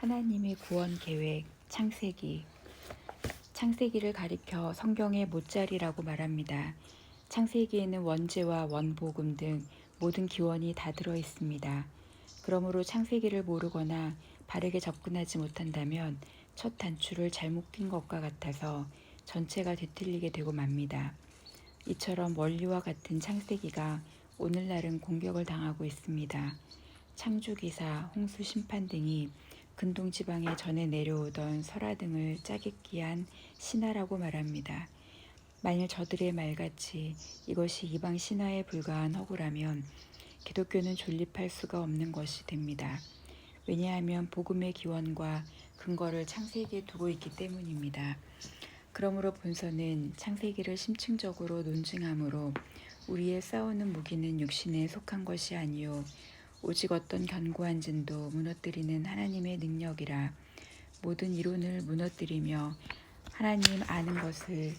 하나님의 구원 계획, 창세기. 창세기를 가리켜 성경의 못자리라고 말합니다. 창세기에는 원죄와 원복음 등 모든 기원이 다 들어 있습니다. 그러므로 창세기를 모르거나 바르게 접근하지 못한다면 첫 단추를 잘못 낀 것과 같아서 전체가 뒤틀리게 되고 맙니다. 이처럼 원리와 같은 창세기가 오늘날은 공격을 당하고 있습니다. 창조기사, 홍수심판 등이 근동지방에 전해 내려오던 설화 등을 짜깁기 한 신화라고 말합니다. 만일 저들의 말같이 이것이 이방 신화에 불과한 허구라면 기독교는 존립할 수가 없는 것이 됩니다. 왜냐하면 복음의 기원과 근거를 창세기에 두고 있기 때문입니다. 그러므로 본서는 창세기를 심층적으로 논증하므로 우리의 싸우는 무기는 육신에 속한 것이 아니요 오직 어떤 견고한 진도 무너뜨리는 하나님의 능력이라. 모든 이론을 무너뜨리며 하나님 아는 것을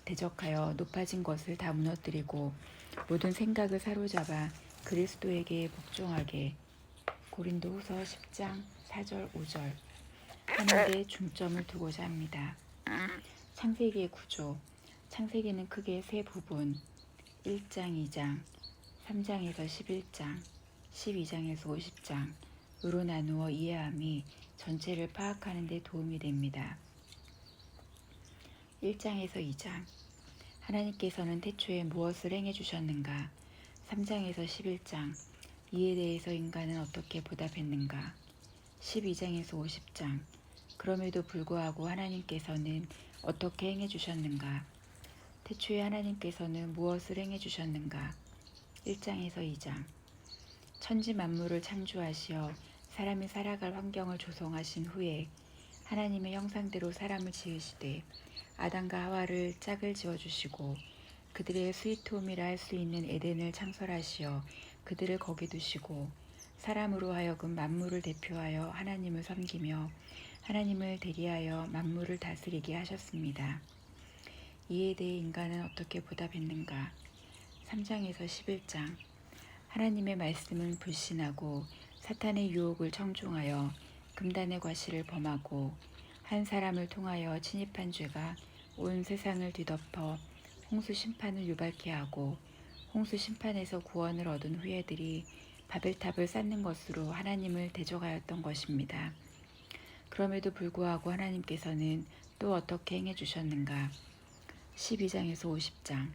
대적하여 높아진 것을 다 무너뜨리고 모든 생각을 사로잡아 그리스도에게 복종하게. 고린도후서 10장 4절 5절 하는 데 중점을 두고자 합니다. 창세기의 구조. 창세기는 크게 세 부분 1장, 2장, 3장에서 11장, 12장에서 50장으로 나누어 이해함이 전체를 파악하는 데 도움이 됩니다. 1장에서 2장. 하나님께서는 태초에 무엇을 행해 주셨는가? 3장에서 11장. 이에 대해서 인간은 어떻게 보답했는가? 12장에서 50장. 그럼에도 불구하고 하나님께서는 어떻게 행해 주셨는가? 태초에 하나님께서는 무엇을 행해 주셨는가? 1장에서 2장. 천지 만물을 창조하시어 사람이 살아갈 환경을 조성하신 후에 하나님의 형상대로 사람을 지으시되 아담과 하와를 짝을 지어주시고 그들의 스위트홈이라 할 수 있는 에덴을 창설하시어 그들을 거기 두시고 사람으로 하여금 만물을 대표하여 하나님을 섬기며 하나님을 대리하여 만물을 다스리게 하셨습니다. 이에 대해 인간은 어떻게 보답했는가? 3장에서 11장. 하나님의 말씀은 불신하고 사탄의 유혹을 청종하여 금단의 과실을 범하고 한 사람을 통하여 침입한 죄가 온 세상을 뒤덮어 홍수 심판을 유발케 하고 홍수 심판에서 구원을 얻은 후예들이 바벨탑을 쌓는 것으로 하나님을 대적하였던 것입니다. 그럼에도 불구하고 하나님께서는 또 어떻게 행해 주셨는가? 12장에서 50장.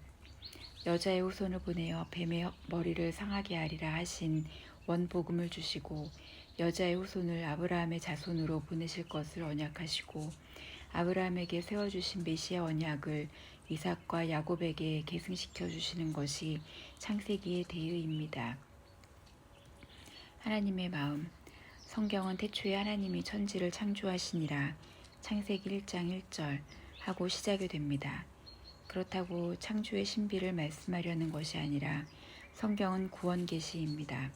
여자의 후손을 보내어 뱀의 머리를 상하게 하리라 하신 원복음을 주시고 여자의 후손을 아브라함의 자손으로 보내실 것을 언약하시고 아브라함에게 세워주신 메시아 언약을 이삭과 야곱에게 계승시켜 주시는 것이 창세기의 대의입니다. 하나님의 마음. 성경은 태초에 하나님이 천지를 창조하시니라 창세기 1장 1절 하고 시작이 됩니다. 그렇다고 창조의 신비를 말씀하려는 것이 아니라 성경은 구원 계시입니다.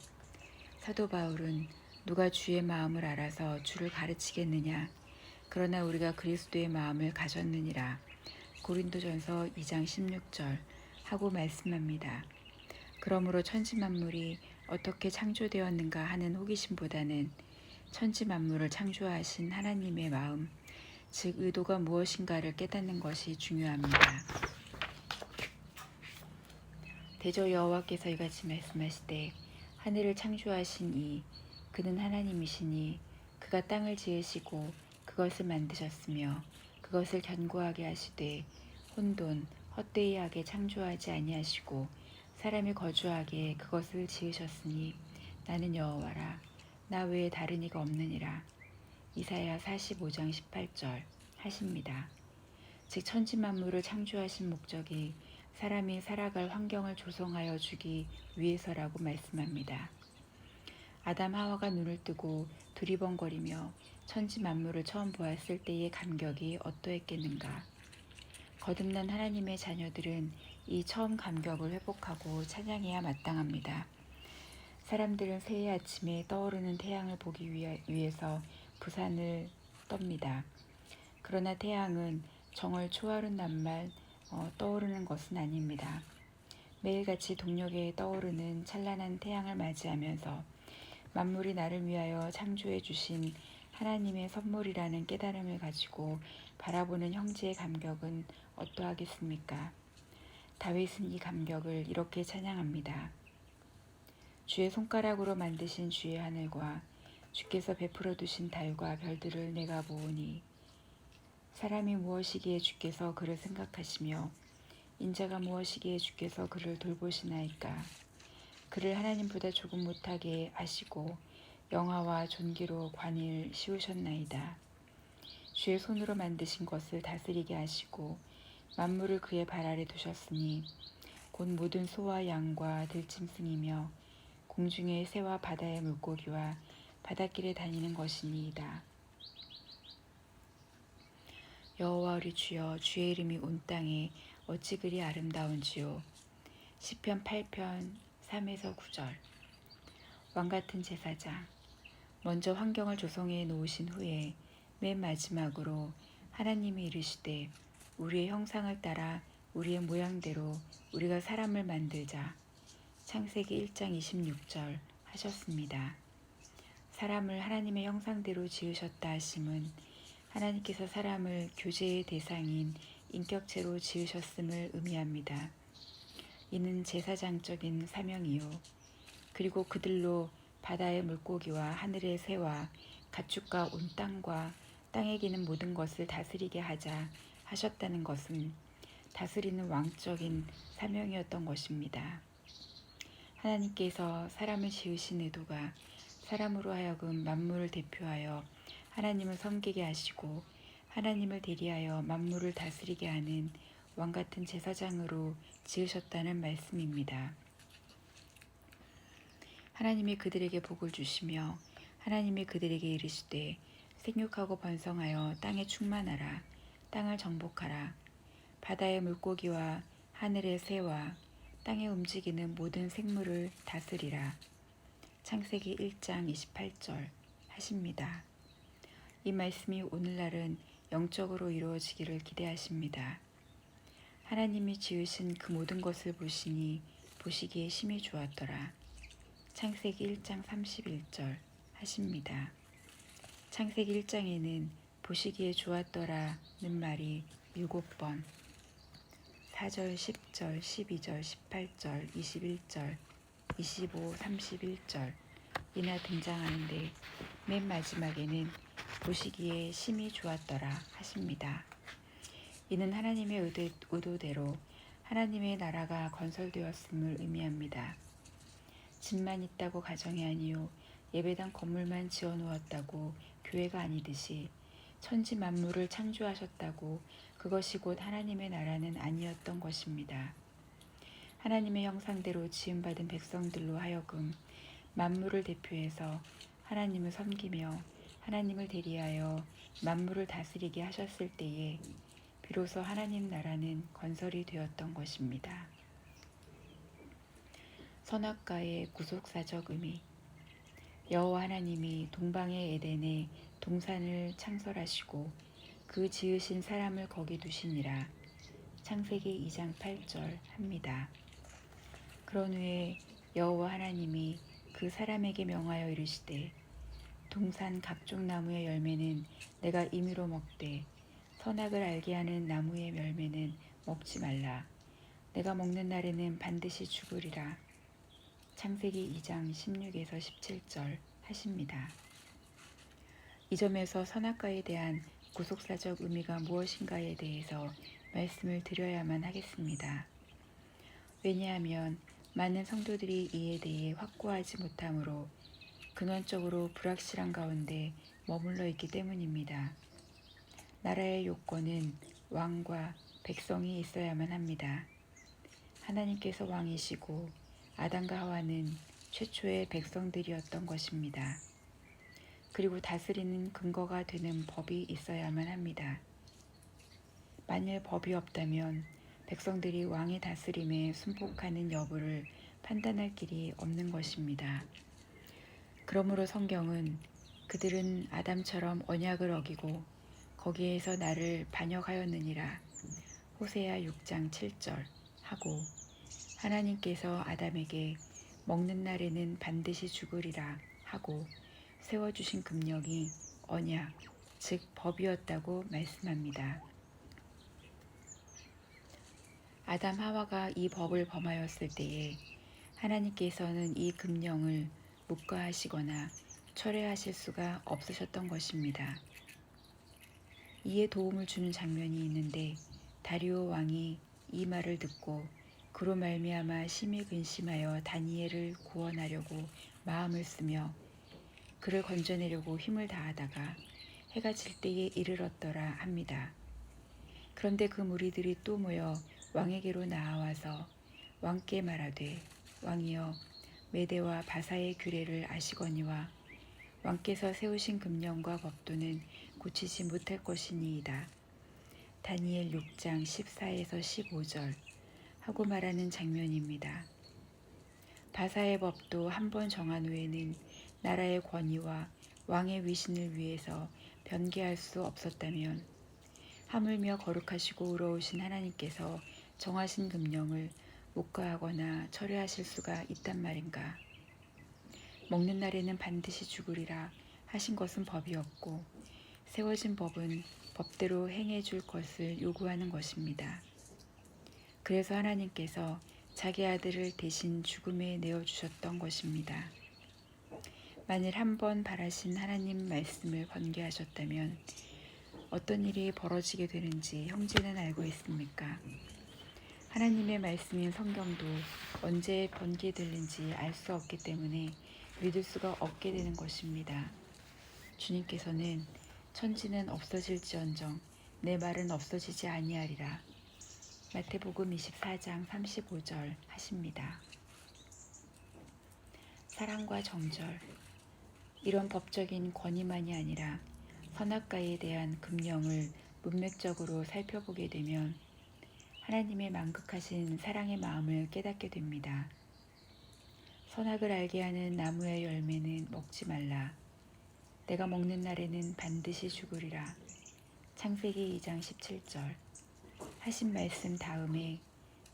사도 바울은 누가 주의 마음을 알아서 주를 가르치겠느냐? 그러나 우리가 그리스도의 마음을 가졌느니라. 고린도전서 2장 16절 하고 말씀합니다. 그러므로 천지 만물이 어떻게 창조되었는가 하는 호기심보다는 천지 만물을 창조하신 하나님의 마음, 즉 의도가 무엇인가를 깨닫는 것이 중요합니다. 대저 여호와께서 이같이 말씀하시되 하늘을 창조하신 이 그는 하나님이시니 그가 땅을 지으시고 그것을 만드셨으며 그것을 견고하게 하시되 혼돈 헛되이하게 창조하지 아니하시고 사람이 거주하게 그것을 지으셨으니 나는 여호와라 나 외에 다른 이가 없느니라. 이사야 45장 18절 하십니다. 즉 천지 만물을 창조하신 목적이 사람이 살아갈 환경을 조성하여 주기 위해서라고 말씀합니다. 아담 하와가 눈을 뜨고 두리번거리며 천지 만물을 처음 보았을 때의 감격이 어떠했겠는가? 거듭난 하나님의 자녀들은 이 처음 감격을 회복하고 찬양해야 마땅합니다. 사람들은 새해 아침에 떠오르는 태양을 보기 위해서 부산을 떱니다. 그러나 태양은 정월 초하룻 날만 떠오르는 것은 아닙니다. 매일같이 동력에 떠오르는 찬란한 태양을 맞이하면서 만물이 나를 위하여 창조해 주신 하나님의 선물이라는 깨달음을 가지고 바라보는 형제의 감격은 어떠하겠습니까? 다윗은 이 감격을 이렇게 찬양합니다. 주의 손가락으로 만드신 주의 하늘과 주께서 베풀어 두신 달과 별들을 내가 보오니 사람이 무엇이기에 주께서 그를 생각하시며 인자가 무엇이기에 주께서 그를 돌보시나이까. 그를 하나님보다 조금 못하게 하시고 영화와 존귀로 관을 씌우셨나이다. 주의 손으로 만드신 것을 다스리게 하시고 만물을 그의 발 아래 두셨으니 곧 모든 소와 양과 들짐승이며 공중의 새와 바다의 물고기와 바닷길에 다니는 것이니이다. 여호와 우리 주여, 주의 이름이 온 땅에 어찌 그리 아름다운지요. 시편 8편 3에서 9절. 왕같은 제사장. 먼저 환경을 조성해 놓으신 후에 맨 마지막으로 하나님이 이르시되 우리의 형상을 따라 우리의 모양대로 우리가 사람을 만들자. 창세기 1장 26절 하셨습니다. 사람을 하나님의 형상대로 지으셨다 하심은 하나님께서 사람을 교제의 대상인 인격체로 지으셨음을 의미합니다. 이는 제사장적인 사명이요. 그리고 그들로 바다의 물고기와 하늘의 새와 가축과 온 땅과 땅에 기는 모든 것을 다스리게 하자 하셨다는 것은 다스리는 왕적인 사명이었던 것입니다. 하나님께서 사람을 지으신 의도가 사람으로 하여금 만물을 대표하여 하나님을 섬기게 하시고 하나님을 대리하여 만물을 다스리게 하는 왕같은 제사장으로 지으셨다는 말씀입니다. 하나님이 그들에게 복을 주시며 하나님이 그들에게 이르시되 생육하고 번성하여 땅에 충만하라. 땅을 정복하라. 바다의 물고기와 하늘의 새와 땅에 움직이는 모든 생물을 다스리라. 창세기 1장 28절 하십니다. 이 말씀이 오늘날은 영적으로 이루어지기를 기대하십니다. 하나님이 지으신 그 모든 것을 보시니 보시기에 심히 좋았더라. 창세기 1장 31절 하십니다. 창세기 1장에는 보시기에 좋았더라는 말이 7번, 4절, 10절, 12절, 18절, 21절, 25, 31절 이나 등장하는데 맨 마지막에는 보시기에 심히 좋았더라 하십니다. 이는 하나님의 의도대로 하나님의 나라가 건설되었음을 의미합니다. 집만 있다고 가정이 아니요 예배당 건물만 지어놓았다고 교회가 아니듯이 천지 만물을 창조하셨다고 그것이 곧 하나님의 나라는 아니었던 것입니다. 하나님의 형상대로 지음받은 백성들로 하여금 만물을 대표해서 하나님을 섬기며 하나님을 대리하여 만물을 다스리게 하셨을 때에 비로소 하나님 나라는 건설이 되었던 것입니다. 선악과의 구속사적 의미. 여호와 하나님이 동방의 에덴에 동산을 창설하시고 그 지으신 사람을 거기 두시니라. 창세기 2장 8절 합니다. 그런 후에 여호와 하나님이 그 사람에게 명하여 이르시되 동산 각종 나무의 열매는 내가 임의로 먹되 선악을 알게 하는 나무의 열매는 먹지 말라. 내가 먹는 날에는 반드시 죽으리라. 창세기 2장 16에서 17절 하십니다. 이 점에서 선악과에 대한 구속사적 의미가 무엇인가에 대해서 말씀을 드려야만 하겠습니다. 왜냐하면 많은 성도들이 이에 대해 확고하지 못하므로 근원적으로 불확실한 가운데 머물러 있기 때문입니다. 나라의 요건은 왕과 백성이 있어야만 합니다. 하나님께서 왕이시고 아담과 하와는 최초의 백성들이었던 것입니다. 그리고 다스리는 근거가 되는 법이 있어야만 합니다. 만일 법이 없다면 백성들이 왕의 다스림에 순복하는 여부를 판단할 길이 없는 것입니다. 그러므로 성경은 그들은 아담처럼 언약을 어기고 거기에서 나를 반역하였느니라. 호세아 6장 7절 하고 하나님께서 아담에게 먹는 날에는 반드시 죽으리라 하고 세워주신 금령이 언약, 즉 법이었다고 말씀합니다. 아담 하와가 이 법을 범하였을 때에 하나님께서는 이 금령을 묵과하시거나 철회하실 수가 없으셨던 것입니다. 이에 도움을 주는 장면이 있는데 다리오 왕이 이 말을 듣고 그로 말미암아 심히 근심하여 다니엘을 구원하려고 마음을 쓰며 그를 건져내려고 힘을 다하다가 해가 질 때에 이르렀더라 합니다. 그런데 그 무리들이 또 모여 왕에게로 나아와서 왕께 말하되 왕이여 메대와 바사의 규례를 아시거니와 왕께서 세우신 금령과 법도는 고치지 못할 것이니이다. 다니엘 6장 14에서 15절 하고 말하는 장면입니다. 바사의 법도 한 번 정한 후에는 나라의 권위와 왕의 위신을 위해서 변개할 수 없었다면 하물며 거룩하시고 의로우신 하나님께서 정하신 금령을 묵과하거나 철회하실 수가 있단 말인가. 먹는 날에는 반드시 죽으리라 하신 것은 법이었고 세워진 법은 법대로 행해 줄 것을 요구하는 것입니다. 그래서 하나님께서 자기 아들을 대신 죽음에 내어주셨던 것입니다. 만일 한 번 바라신 하나님 말씀을 번개하셨다면 어떤 일이 벌어지게 되는지 형제는 알고 있습니까? 하나님의 말씀인 성경도 언제 번개될는지 알 수 없기 때문에 믿을 수가 없게 되는 것입니다. 주님께서는 천지는 없어질지언정 내 말은 없어지지 아니하리라. 마태복음 24장 35절 하십니다. 사랑과 정절, 이런 법적인 권위만이 아니라 선악과에 대한 금령을 문맥적으로 살펴보게 되면 하나님의 만극하신 사랑의 마음을 깨닫게 됩니다. 선악을 알게 하는 나무의 열매는 먹지 말라. 내가 먹는 날에는 반드시 죽으리라. 창세기 2장 17절 하신 말씀 다음에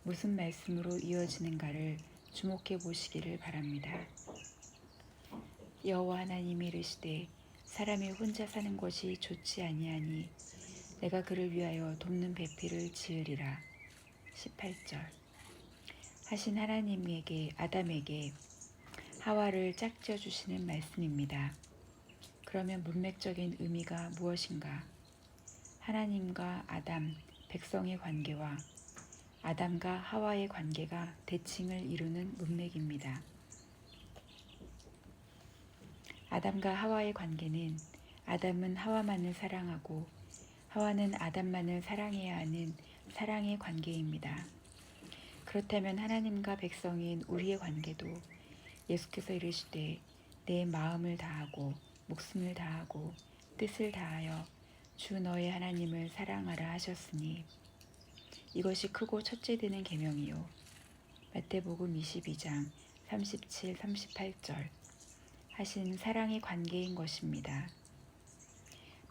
무슨 말씀으로 이어지는가를 주목해 보시기를 바랍니다. 여호와 하나님이 이르시되 사람이 혼자 사는 것이 좋지 아니하니 내가 그를 위하여 돕는 배필을 지으리라. 18절 하신 하나님에게 아담에게 하와를 짝지어 주시는 말씀입니다. 그러면 문맥적인 의미가 무엇인가? 하나님과 아담, 백성의 관계와 아담과 하와의 관계가 대칭을 이루는 문맥입니다. 아담과 하와의 관계는 아담은 하와만을 사랑하고 하와는 아담만을 사랑해야 하는 사랑의 관계입니다. 그렇다면 하나님과 백성인 우리의 관계도 예수께서 이르시되 내 마음을 다하고 목숨을 다하고 뜻을 다하여 주 너의 하나님을 사랑하라 하셨으니 이것이 크고 첫째 되는 계명이요 마태복음 22장 37, 38절 하신 사랑의 관계인 것입니다.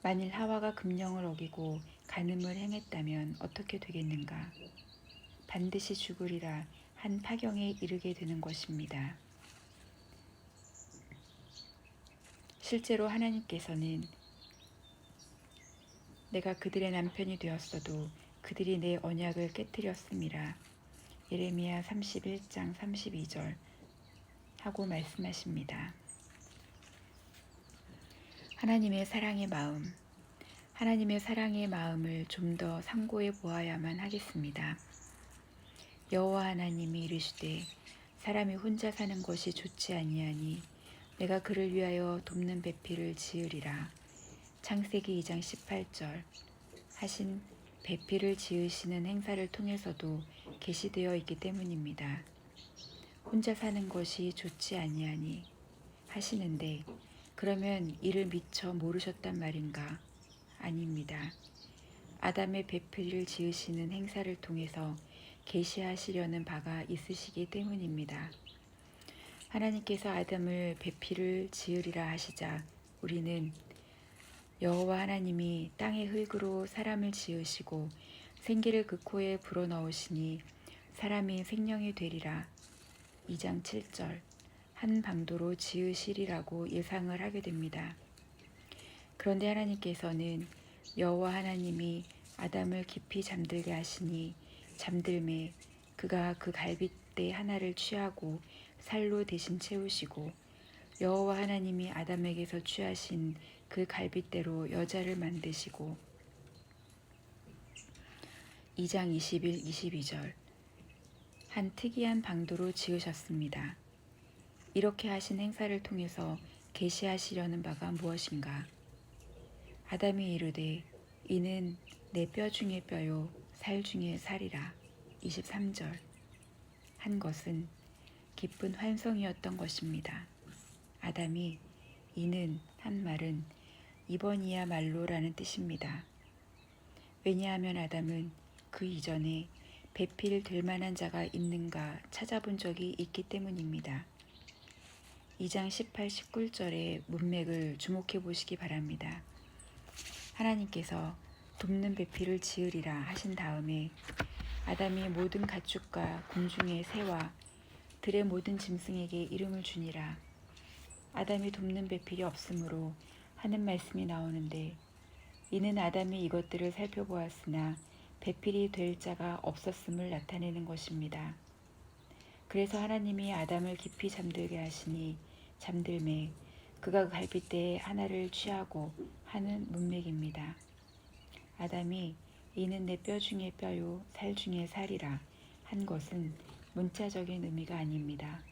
만일 하와가 금령을 어기고 간음을 행했다면 어떻게 되겠는가? 반드시 죽으리라 한 파경에 이르게 되는 것입니다. 실제로 하나님께서는 내가 그들의 남편이 되었어도 그들이 내 언약을 깨뜨렸음이라. 예레미야 31장 32절 하고 말씀하십니다. 하나님의 사랑의 마음, 하나님의 사랑의 마음을 좀 더 상고해 보아야만 하겠습니다. 여호와 하나님이 이르시되 사람이 혼자 사는 것이 좋지 아니하니 내가 그를 위하여 돕는 배필을 지으리라. 창세기 2장 18절 하신 배필을 지으시는 행사를 통해서도 계시되어 있기 때문입니다. 혼자 사는 것이 좋지 아니하니 하시는데 그러면 이를 미처 모르셨단 말인가? 아닙니다. 아담의 배필을 지으시는 행사를 통해서 계시하시려는 바가 있으시기 때문입니다. 하나님께서 아담을 배필을 지으리라 하시자 우리는 여호와 하나님이 땅의 흙으로 사람을 지으시고 생기를 그 코에 불어넣으시니 사람이 생명이 되리라. 2장 7절 한 방도로 지으시리라고 예상을 하게 됩니다. 그런데 하나님께서는 여호와 하나님이 아담을 깊이 잠들게 하시니 잠들매 그가 그 갈빗대 하나를 취하고 살로 대신 채우시고 여호와 하나님이 아담에게서 취하신 그 갈빗대로 여자를 만드시고 2장 21, 22절 한 특이한 방도로 지으셨습니다. 이렇게 하신 행사를 통해서 계시하시려는 바가 무엇인가? 아담이 이르되 이는 내 뼈 중에 뼈요 살 중에 살이라. 23절 한 것은 깊은 환성이었던 것입니다. 아담이 이는 한 말은 이번이야말로라는 뜻입니다. 왜냐하면 아담은 그 이전에 배필 될 만한 자가 있는가 찾아본 적이 있기 때문입니다. 2장 18, 19절의 문맥을 주목해 보시기 바랍니다. 하나님께서 돕는 배필을 지으리라 하신 다음에 아담이 모든 가축과 궁중의 새와 들의 모든 짐승에게 이름을 주니라. 아담이 돕는 배필이 없으므로 하는 말씀이 나오는데 이는 아담이 이것들을 살펴보았으나 배필이 될 자가 없었음을 나타내는 것입니다. 그래서 하나님이 아담을 깊이 잠들게 하시니 잠들매 그가 갈빗대에 하나를 취하고 하는 문맥입니다. 아담이 이는 내 뼈 중에 뼈요 살 중에 살이라 한 것은 문자적인 의미가 아닙니다.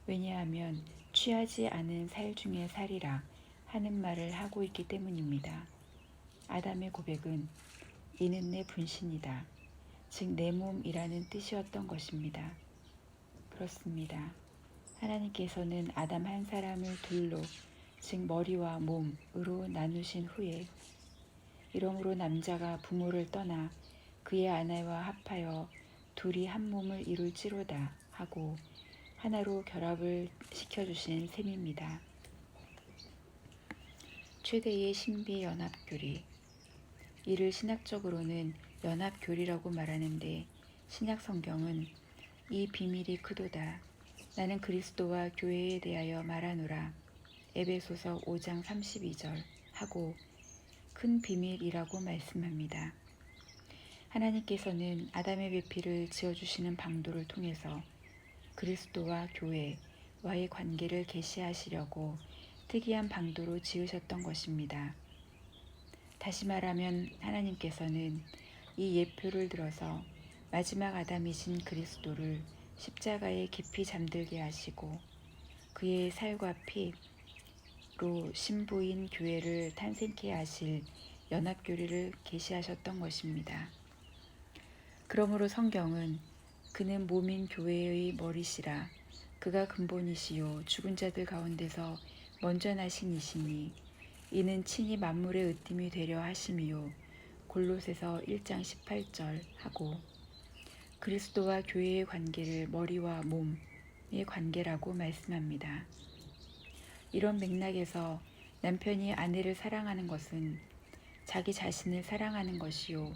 왜냐하면 취하지 않은 살 중에 살이라 하는 말을 하고 있기 때문입니다. 아담의 고백은 이는 내 분신이다. 즉 내 몸이라는 뜻이었던 것입니다. 그렇습니다. 하나님께서는 아담 한 사람을 둘로 즉 머리와 몸으로 나누신 후에 이러므로 남자가 부모를 떠나 그의 아내와 합하여 둘이 한 몸을 이룰지로다 하고 하나로 결합을 시켜주신 셈입니다. 최대의 신비 연합교리. 이를 신학적으로는 연합교리라고 말하는데 신약 성경은 이 비밀이 크도다. 나는 그리스도와 교회에 대하여 말하노라. 에베소서 5장 32절 하고 큰 비밀이라고 말씀합니다. 하나님께서는 아담의 배필을 지어주시는 방도를 통해서 그리스도와 교회와의 관계를 계시하시려고 특이한 방도로 지으셨던 것입니다. 다시 말하면 하나님께서는 이 예표를 들어서 마지막 아담이신 그리스도를 십자가에 깊이 잠들게 하시고 그의 살과 피로 신부인 교회를 탄생케 하실 연합교리를 계시하셨던 것입니다. 그러므로 성경은 그는 몸인 교회의 머리시라 그가 근본이시요 죽은 자들 가운데서 먼저 나신 이시니 이는 친히 만물의 으뜸이 되려 하심이요 골로새서 1장 18절 하고 그리스도와 교회의 관계를 머리와 몸의 관계라고 말씀합니다. 이런 맥락에서 남편이 아내를 사랑하는 것은 자기 자신을 사랑하는 것이요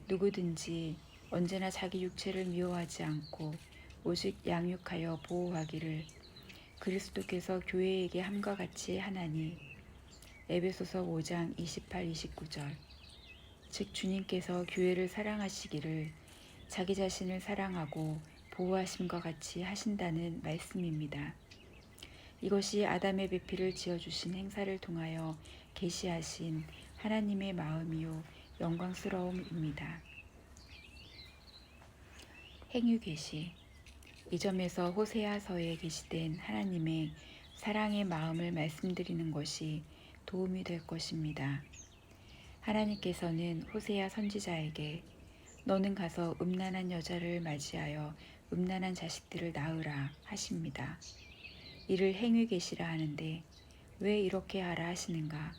누구든지 언제나 자기 육체를 미워하지 않고 오직 양육하여 보호하기를 그리스도께서 교회에게 함과 같이 하나니 에베소서 5장 28, 29절 즉 주님께서 교회를 사랑하시기를 자기 자신을 사랑하고 보호하심과 같이 하신다는 말씀입니다. 이것이 아담의 배필을 지어주신 행사를 통하여 계시하신 하나님의 마음이요 영광스러움입니다. 행위 계시. 이 점에서 호세아서에 계시된 하나님의 사랑의 마음을 말씀드리는 것이 도움이 될 것입니다. 하나님께서는 호세아 선지자에게 너는 가서 음란한 여자를 맞이하여 음란한 자식들을 낳으라 하십니다. 이를 행위 계시라 하는데 왜 이렇게 하라 하시는가?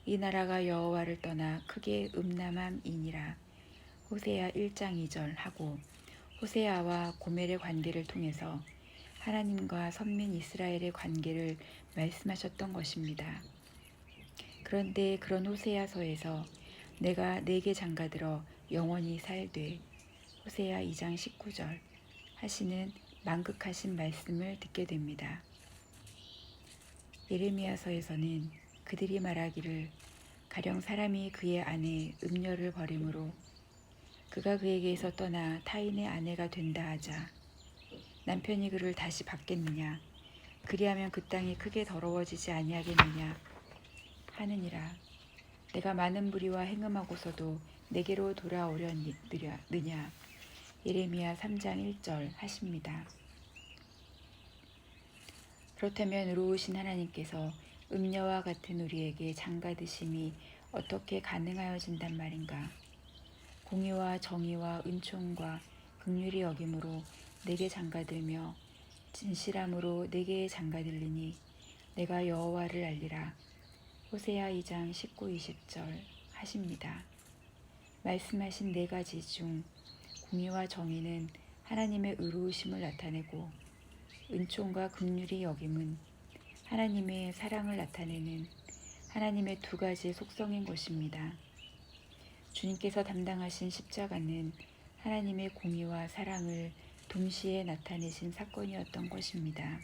이 나라가 여호와를 떠나 크게 음란함이니라. 호세아 1장 2절 하고 호세아와 고멜의 관계를 통해서 하나님과 선민 이스라엘의 관계를 말씀하셨던 것입니다. 그런데 그런 호세아서에서 내가 네게 장가들어 영원히 살되 호세아 2장 19절 하시는 만극하신 말씀을 듣게 됩니다. 예레미야서에서는 그들이 말하기를 가령 사람이 그의 아내 음녀를 버림으로 그가 그에게서 떠나 타인의 아내가 된다 하자 남편이 그를 다시 받겠느냐 그리하면 그 땅이 크게 더러워지지 아니하겠느냐 하느니라. 내가 많은 불의와 행음하고서도 내게로 돌아오려느냐 예레미야 3장 1절 하십니다. 그렇다면 의로우신 하나님께서 음녀와 같은 우리에게 장가드심이 어떻게 가능하여진단 말인가. 공의와 정의와 은총과 긍휼히 여김으로 내게 장가들며 진실함으로 내게 장가들리니 내가 여호와를 알리라. 호세아 2장 19, 20절 하십니다. 말씀하신 네 가지 중 공의와 정의는 하나님의 의로우심을 나타내고 은총과 긍휼히 여김은 하나님의 사랑을 나타내는 하나님의 두 가지 속성인 것입니다. 주님께서 담당하신 십자가는 하나님의 공의와 사랑을 동시에 나타내신 사건이었던 것입니다.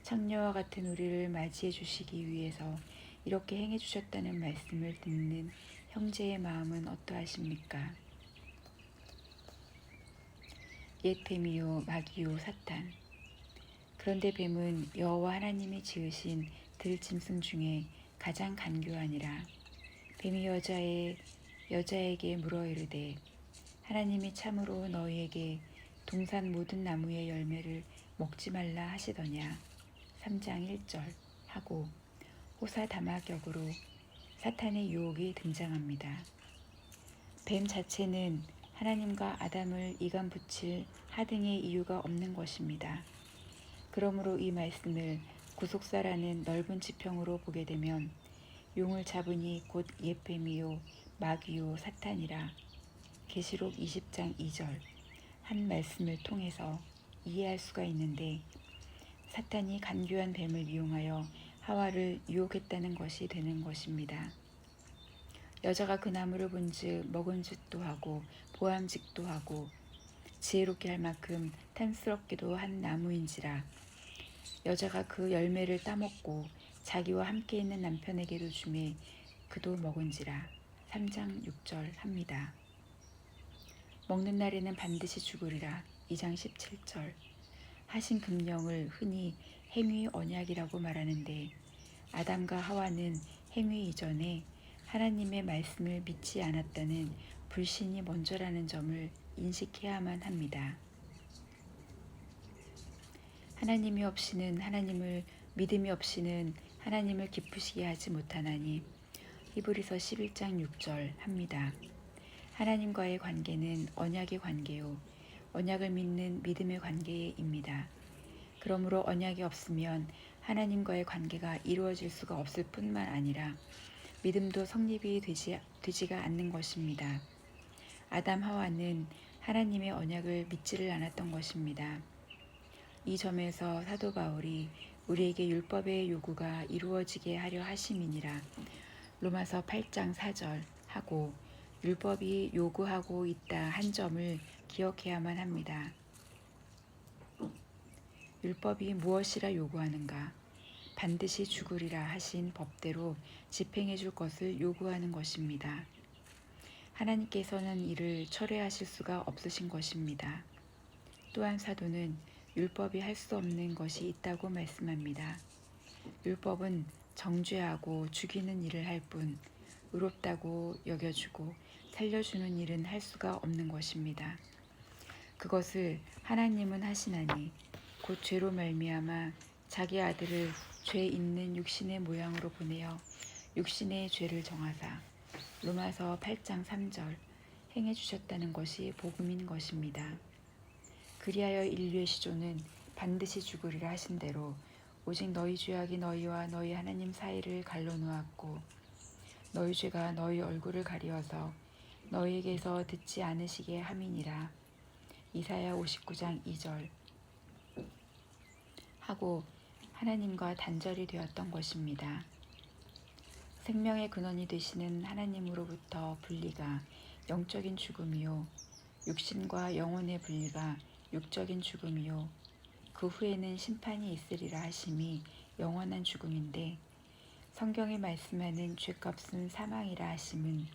창녀와 같은 우리를 맞이해 주시기 위해서 이렇게 행해 주셨다는 말씀을 듣는 형제의 마음은 어떠하십니까? 옛 뱀이요 마귀요 사탄. 그런데 뱀은 여호와 하나님이 지으신 들짐승 중에 가장 간교하니라. 뱀이 여자에게 물어 이르되 하나님이 참으로 너희에게 동산 모든 나무의 열매를 먹지 말라 하시더냐. 3장 1절 하고 호사다마격으로 사탄의 유혹이 등장합니다. 뱀 자체는 하나님과 아담을 이간 붙일 하등의 이유가 없는 것입니다. 그러므로 이 말씀을 구속사라는 넓은 지평으로 보게 되면 용을 잡으니 곧 옛뱀이요 마귀요 사탄이라 계시록 20장 2절 한 말씀을 통해서 이해할 수가 있는데 사탄이 간교한 뱀을 이용하여 하와를 유혹했다는 것이 되는 것입니다. 여자가 그 나무를 본즉 먹은짓도 하고 보암직도 하고 지혜롭게 할 만큼 탐스럽기도 한 나무인지라. 여자가 그 열매를 따먹고 자기와 함께 있는 남편에게도 주매 그도 먹은지라. 3장 6절 합니다. 먹는 날에는 반드시 죽으리라. 2장 17절 하신 금령을 흔히 행위 언약이라고 말하는데 아담과 하와는 행위 이전에 하나님의 말씀을 믿지 않았다는 불신이 먼저라는 점을 인식해야만 합니다. 하나님이 없이는 믿음이 없이는 하나님을 기쁘시게 하지 못하나니 히브리서 11장 6절 합니다. 하나님과의 관계는 언약의 관계요 언약을 믿는 믿음의 관계입니다. 그러므로 언약이 없으면 하나님과의 관계가 이루어질 수가 없을 뿐만 아니라 믿음도 성립이 되지가 않는 것입니다. 아담 하와는 하나님의 언약을 믿지를 않았던 것입니다. 이 점에서 사도 바울이 우리에게 율법의 요구가 이루어지게 하려 하심이니라 로마서 8장 4절 하고 율법이 요구하고 있다 한 점을 기억해야만 합니다. 율법이 무엇이라 요구하는가? 반드시 죽으리라 하신 법대로 집행해 줄 것을 요구하는 것입니다. 하나님께서는 이를 철회하실 수가 없으신 것입니다. 또한 사도는 율법이 할 수 없는 것이 있다고 말씀합니다. 율법은 정죄하고 죽이는 일을 할 뿐 의롭다고 여겨주고 살려주는 일은 할 수가 없는 것입니다. 그것을 하나님은 하시나니 곧 죄로 말미암아 자기 아들을 죄 있는 육신의 모양으로 보내어 육신의 죄를 정하사 로마서 8장 3절 행해 주셨다는 것이 복음인 것입니다. 그리하여 인류의 시조는 반드시 죽으리라 하신 대로 오직 너희 죄악이 너희와 너희 하나님 사이를 갈라놓았고 너희 죄가 너희 얼굴을 가리어서 너희에게서 듣지 않으시게 함이니라. 이사야 59장 2절 하고 하나님과 단절이 되었던 것입니다. 생명의 근원이 되시는 하나님으로부터 분리가 영적인 죽음이요 육신과 영혼의 분리가 육적인 죽음이요 그 후에는 심판이 있으리라 하심이 영원한 죽음인데 성경에 말씀하는 죗값은 사망이라 하심은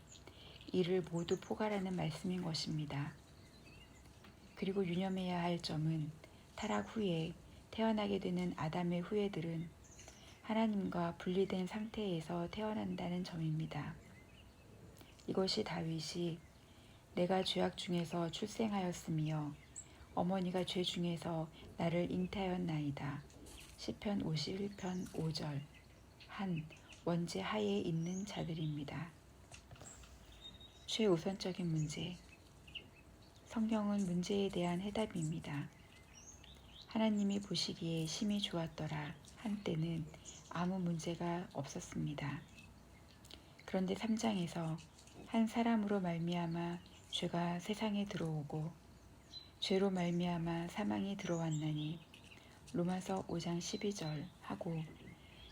이를 모두 포괄하는 말씀인 것입니다. 그리고 유념해야 할 점은 타락 후에 태어나게 되는 아담의 후예들은 하나님과 분리된 상태에서 태어난다는 점입니다. 이것이 다윗이 내가 죄악 중에서 출생하였으며 어머니가 죄 중에서 나를 잉태하였나이다. 시편 51편 5절 한 원죄 하에 있는 자들입니다. 최우선적인 문제. 성경은 문제에 대한 해답입니다. 하나님이 보시기에 심히 좋았더라 한때는 아무 문제가 없었습니다. 그런데 3장에서 한 사람으로 말미암아 죄가 세상에 들어오고 죄로 말미암아 사망이 들어왔나니 로마서 5장 12절 하고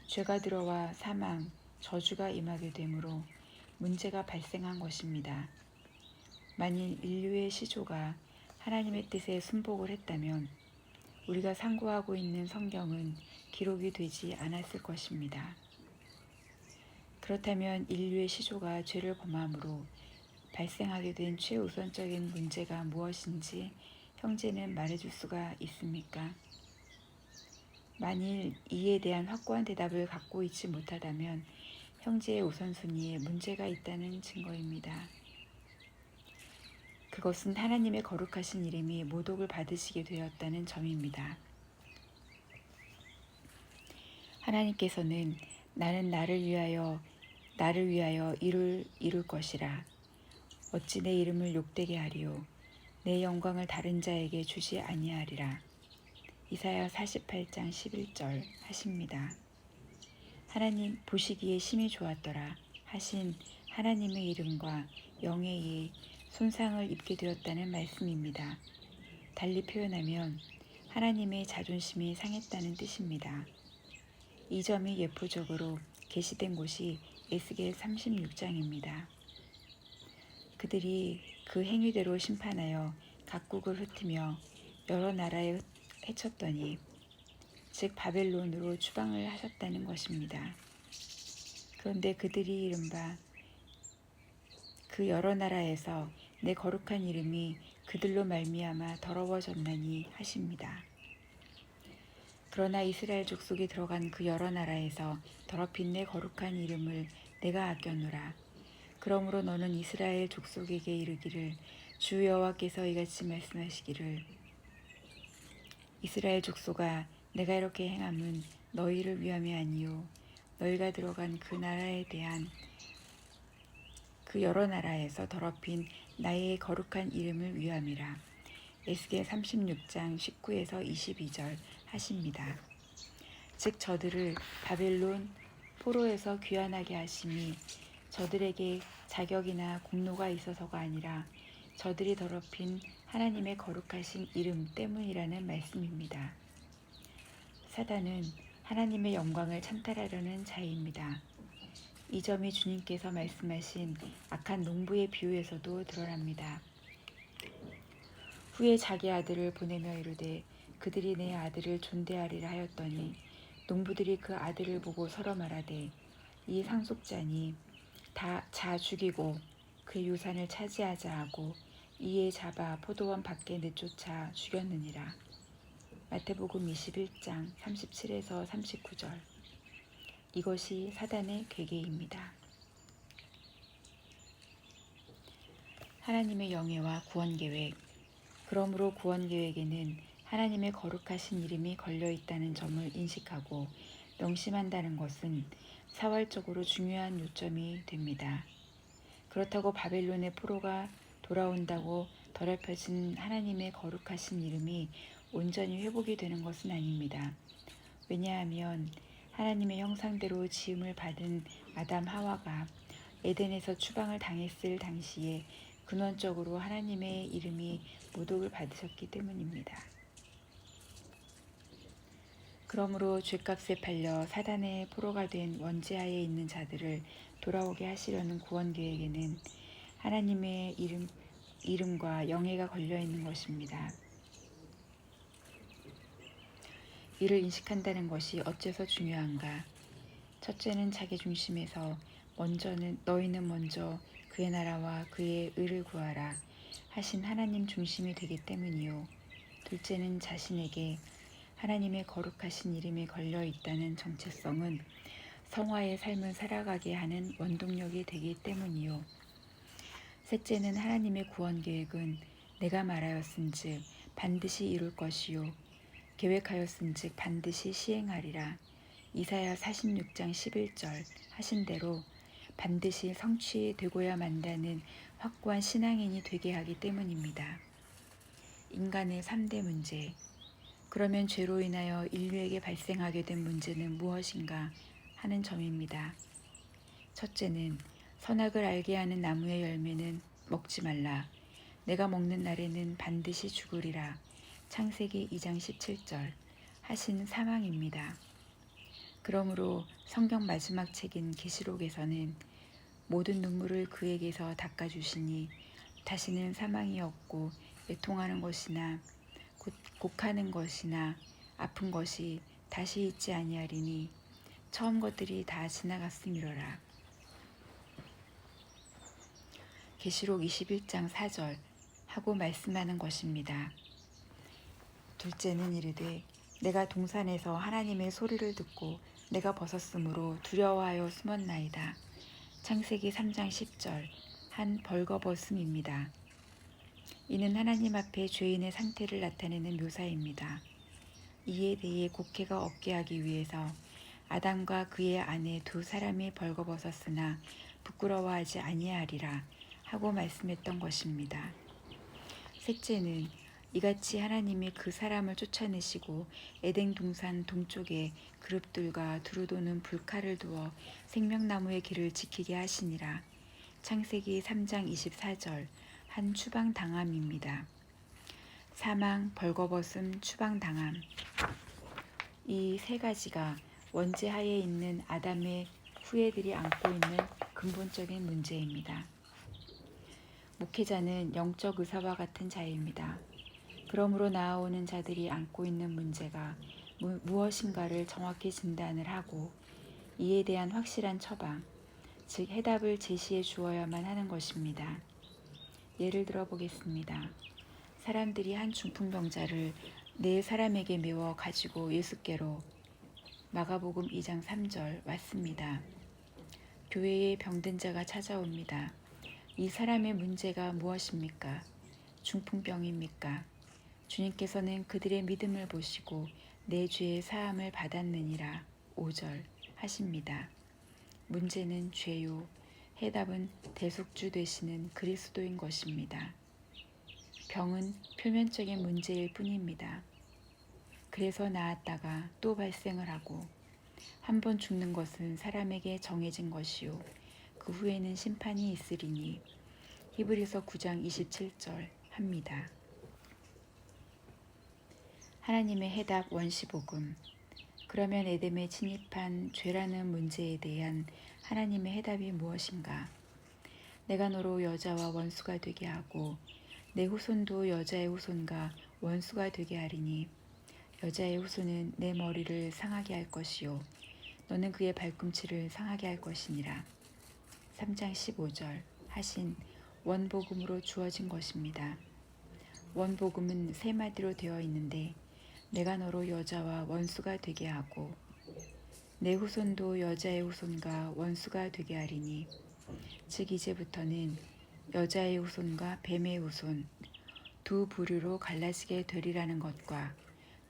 죄가 들어와 사망, 저주가 임하게 되므로 문제가 발생한 것입니다. 만일 인류의 시조가 하나님의 뜻에 순복을 했다면 우리가 상고하고 있는 성경은 기록이 되지 않았을 것입니다. 그렇다면 인류의 시조가 죄를 범함으로 발생하게 된 최우선적인 문제가 무엇인지 형제는 말해줄 수가 있습니까? 만일 이에 대한 확고한 대답을 갖고 있지 못하다면 형제의 우선순위에 문제가 있다는 증거입니다. 그것은 하나님의 거룩하신 이름이 모독을 받으시게 되었다는 점입니다. 하나님께서는 나는 나를 위하여 이룰 것이라. 어찌 내 이름을 욕되게 하리요. 내 영광을 다른 자에게 주지 아니하리라. 이사야 48장 11절 하십니다. 하나님 보시기에 심히 좋았더라 하신 하나님의 이름과 영예에 손상을 입게 되었다는 말씀입니다. 달리 표현하면 하나님의 자존심이 상했다는 뜻입니다. 이 점이 예표적으로 게시된 곳이 에스겔 36장입니다. 그들이 그 행위대로 심판하여 각국을 흩으며 여러 나라에 헤쳤더니 즉 바벨론으로 추방을 하셨다는 것입니다. 그런데 그들이 이른바 그 여러 나라에서 내 거룩한 이름이 그들로 말미암아 더러워졌나니 하십니다. 그러나 이스라엘 족속이 들어간 그 여러 나라에서 더럽힌 내 거룩한 이름을 내가 아껴노라. 그러므로 너는 이스라엘 족속에게 이르기를 주 여호와께서 이같이 말씀하시기를 이스라엘 족속아 내가 이렇게 행함은 너희를 위함이 아니요 너희가 들어간 그 나라에 대한 그 여러 나라에서 더럽힌 나의 거룩한 이름을 위함이라. 에스겔 36장 19에서 22절 하십니다. 즉 저들을 바벨론 포로에서 귀환하게 하심이 저들에게 자격이나 공로가 있어서가 아니라 저들이 더럽힌 하나님의 거룩하신 이름 때문이라는 말씀입니다. 사단은 하나님의 영광을 찬탈하려는 자입니다. 이 점이 주님께서 말씀하신 악한 농부의 비유에서도 드러납니다. 후에 자기 아들을 보내며 이르되 그들이 내 아들을 존대하리라 하였더니 농부들이 그 아들을 보고 서로 말하되 이 상속자니 다 자 죽이고 그의 유산을 차지하자 하고 이에 잡아 포도원 밖에 내쫓아 죽였느니라. 마태복음 21장 37에서 39절. 이것이 사단의 괴계입니다. 하나님의 영예와 구원계획. 그러므로 구원계획에는 하나님의 거룩하신 이름이 걸려있다는 점을 인식하고 명심한다는 것은 사활적으로 중요한 요점이 됩니다. 그렇다고 바벨론의 포로가 돌아온다고 더럽혀진 하나님의 거룩하신 이름이 온전히 회복이 되는 것은 아닙니다. 왜냐하면 하나님의 형상대로 지음을 받은 아담 하와가 에덴에서 추방을 당했을 당시에 근원적으로 하나님의 이름이 모독을 받으셨기 때문입니다. 그러므로 죗값에 팔려 사단의 포로가 된 원죄하에 있는 자들을 돌아오게 하시려는 구원 계획에는 하나님의 이름과 영예가 걸려 있는 것입니다. 이를 인식한다는 것이 어째서 중요한가? 첫째는 자기 중심에서 너희는 먼저 그의 나라와 그의 의를 구하라 하신 하나님 중심이 되기 때문이요. 둘째는 자신에게 하나님의 거룩하신 이름이 걸려 있다는 정체성은 성화의 삶을 살아가게 하는 원동력이 되기 때문이요. 셋째는 하나님의 구원 계획은 내가 말하였은즉 반드시 이룰 것이요 계획하였은즉 반드시 시행하리라. 이사야 46장 11절 하신 대로 반드시 성취되고야 만다는 확고한 신앙인이 되게 하기 때문입니다. 인간의 3대 문제. 그러면 죄로 인하여 인류에게 발생하게 된 문제는 무엇인가 하는 점입니다. 첫째는 선악을 알게 하는 나무의 열매는 먹지 말라. 내가 먹는 날에는 반드시 죽으리라. 창세기 2장 17절 하신 사망입니다. 그러므로 성경 마지막 책인 계시록에서는 모든 눈물을 그에게서 닦아주시니 다시는 사망이 없고 애통하는 것이나 곡하는 것이나 아픈 것이 다시 있지 아니하리니 처음 것들이 다 지나갔음이로라. 계시록 21장 4절 하고 말씀하는 것입니다. 둘째는 이르되 내가 동산에서 하나님의 소리를 듣고 내가 벗었으므로 두려워하여 숨었나이다. 창세기 3장 10절 한 벌거벗음입니다. 이는 하나님 앞에 죄인의 상태를 나타내는 묘사입니다. 이에 대해 곡해가 없게 하기 위해서 아담과 그의 아내 두 사람이 벌거벗었으나 부끄러워하지 아니하리라 하고 말씀했던 것입니다. 셋째는 이같이 하나님이 그 사람을 쫓아내시고 에덴 동산 동쪽에 그룹들과 두루도는 불칼을 두어 생명나무의 길을 지키게 하시니라. 창세기 3장 24절 한 추방당함입니다. 사망, 벌거벗음, 추방당함. 이 세 가지가 원죄하에 있는 아담의 후예들이 안고 있는 근본적인 문제입니다. 목회자는 영적 의사와 같은 자입니다. 그러므로 나아오는 자들이 안고 있는 문제가 무엇인가를 정확히 진단을 하고 이에 대한 확실한 처방, 즉 해답을 제시해 주어야만 하는 것입니다. 예를 들어 보겠습니다. 사람들이 한 중풍병자를 네 사람에게 메워 가지고 예수께로 마가복음 2장 3절 왔습니다. 교회에 병든 자가 찾아옵니다. 이 사람의 문제가 무엇입니까? 중풍병입니까? 주님께서는 그들의 믿음을 보시고 내 죄의 사함을 받았느니라 5절 하십니다. 문제는 죄요. 해답은 대속주 되시는 그리스도인 것입니다. 병은 표면적인 문제일 뿐입니다. 그래서 나았다가 또 발생을 하고 한 번 죽는 것은 사람에게 정해진 것이요 그 후에는 심판이 있으리니 히브리서 9장 27절 합니다. 하나님의 해답 원시복음. 그러면 에덴에 침입한 죄라는 문제에 대한 하나님의 해답이 무엇인가? 내가 너로 여자와 원수가 되게 하고 내 후손도 여자의 후손과 원수가 되게 하리니 여자의 후손은 내 머리를 상하게 할 것이요 너는 그의 발꿈치를 상하게 할 것이니라. 3장 15절 하신 원복음으로 주어진 것입니다. 원복음은 세 마디로 되어 있는데 내가 너로 여자와 원수가 되게 하고 내 후손도 여자의 후손과 원수가 되게 하리니 즉 이제부터는 여자의 후손과 뱀의 후손 두 부류로 갈라지게 되리라는 것과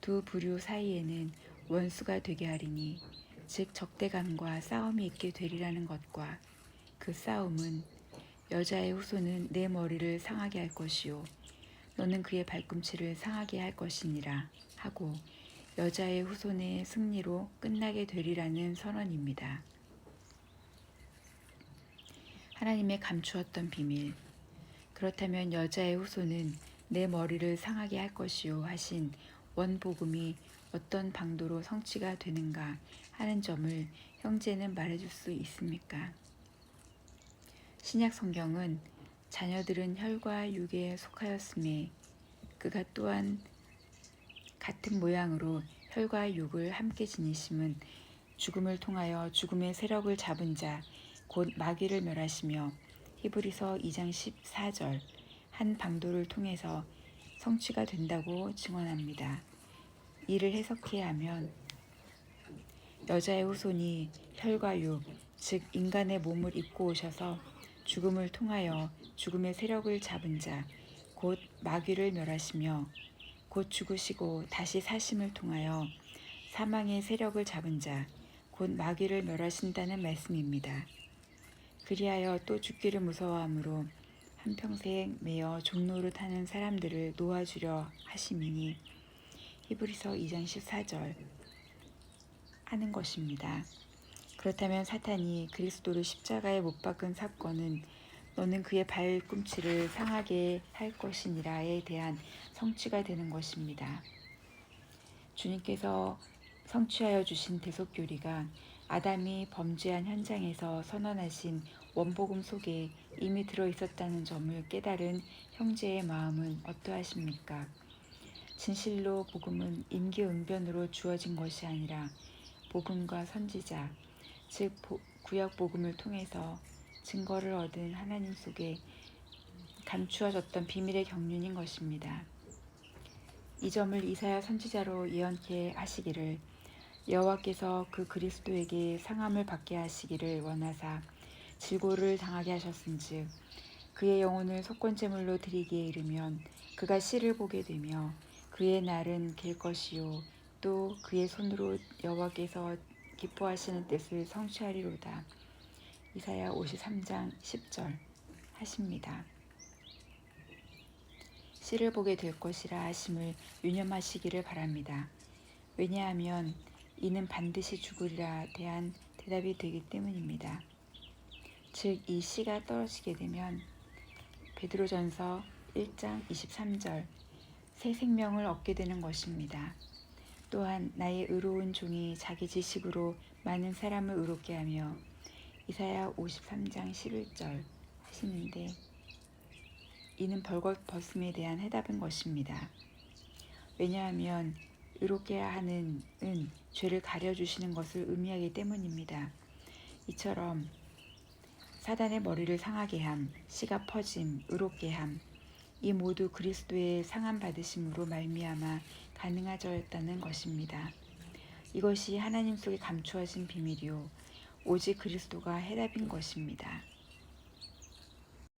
두 부류 사이에는 원수가 되게 하리니 즉 적대감과 싸움이 있게 되리라는 것과 그 싸움은 여자의 후손은 내 머리를 상하게 할 것이요 너는 그의 발꿈치를 상하게 할 것이니라 하고 여자의 후손의 승리로 끝나게 되리라는 선언입니다. 하나님의 감추었던 비밀. 그렇다면 여자의 후손은 내 머리를 상하게 할 것이요 하신 원복음이 어떤 방도로 성취가 되는가 하는 점을 형제는 말해줄 수 있습니까? 신약 성경은 자녀들은 혈과 육에 속하였음에 그가 또한 같은 모양으로 혈과 육을 함께 지니심은 죽음을 통하여 죽음의 세력을 잡은 자 곧 마귀를 멸하시며 히브리서 2장 14절 한 방도를 통해서 성취가 된다고 증언합니다. 이를 해석해야 하면 여자의 후손이 혈과 육, 즉 인간의 몸을 입고 오셔서 죽음을 통하여 죽음의 세력을 잡은 자, 곧 마귀를 멸하시며 곧 죽으시고 다시 사심을 통하여 사망의 세력을 잡은 자, 곧 마귀를 멸하신다는 말씀입니다. 그리하여 또 죽기를 무서워함으로 한평생 매어 종노릇하는 사람들을 놓아주려 하심이니 히브리서 2장 14절 하는 것입니다. 그렇다면 사탄이 그리스도를 십자가에 못 박은 사건은 너는 그의 발꿈치를 상하게 할 것이니라에 대한 성취가 되는 것입니다. 주님께서 성취하여 주신 대속교리가 아담이 범죄한 현장에서 선언하신 원복음 속에 이미 들어있었다는 점을 깨달은 형제의 마음은 어떠하십니까? 진실로 복음은 임기응변으로 주어진 것이 아니라 복음과 선지자, 즉 구약 복음을 통해서 증거를 얻은 하나님 속에 감추어졌던 비밀의 경륜인 것입니다. 이 점을 이사야 선지자로 예언케 하시기를 여호와께서 그 그리스도에게 상함을 받게 하시기를 원하사 질고를 당하게 하셨은즉 그의 영혼을 속건제물로 드리기에 이르면 그가 씨를 보게 되며 그의 날은 길 것이요 또 그의 손으로 여호와께서 기뻐하시는 뜻을 성취하리로다. 이사야 53장 10절 하십니다. 씨를 보게 될 것이라 하심을 유념하시기를 바랍니다. 왜냐하면 이는 반드시 죽으리라 대한 대답이 되기 때문입니다. 즉 이 씨가 떨어지게 되면 베드로전서 1장 23절 새 생명을 얻게 되는 것입니다. 또한 나의 의로운 종이 자기 지식으로 많은 사람을 의롭게 하며 이사야 53장 11절 하시는데 이는 벌거벗음에 대한 해답인 것입니다. 왜냐하면 의롭게 하는 은 죄를 가려주시는 것을 의미하기 때문입니다. 이처럼 사단의 머리를 상하게 함, 씨가 퍼짐, 의롭게 함, 이 모두 그리스도의 상함 받으심으로 말미암아 가능하였다는 것입니다. 이것이 하나님 속에 감추어진 비밀이요 오직 그리스도가 해답인 것입니다.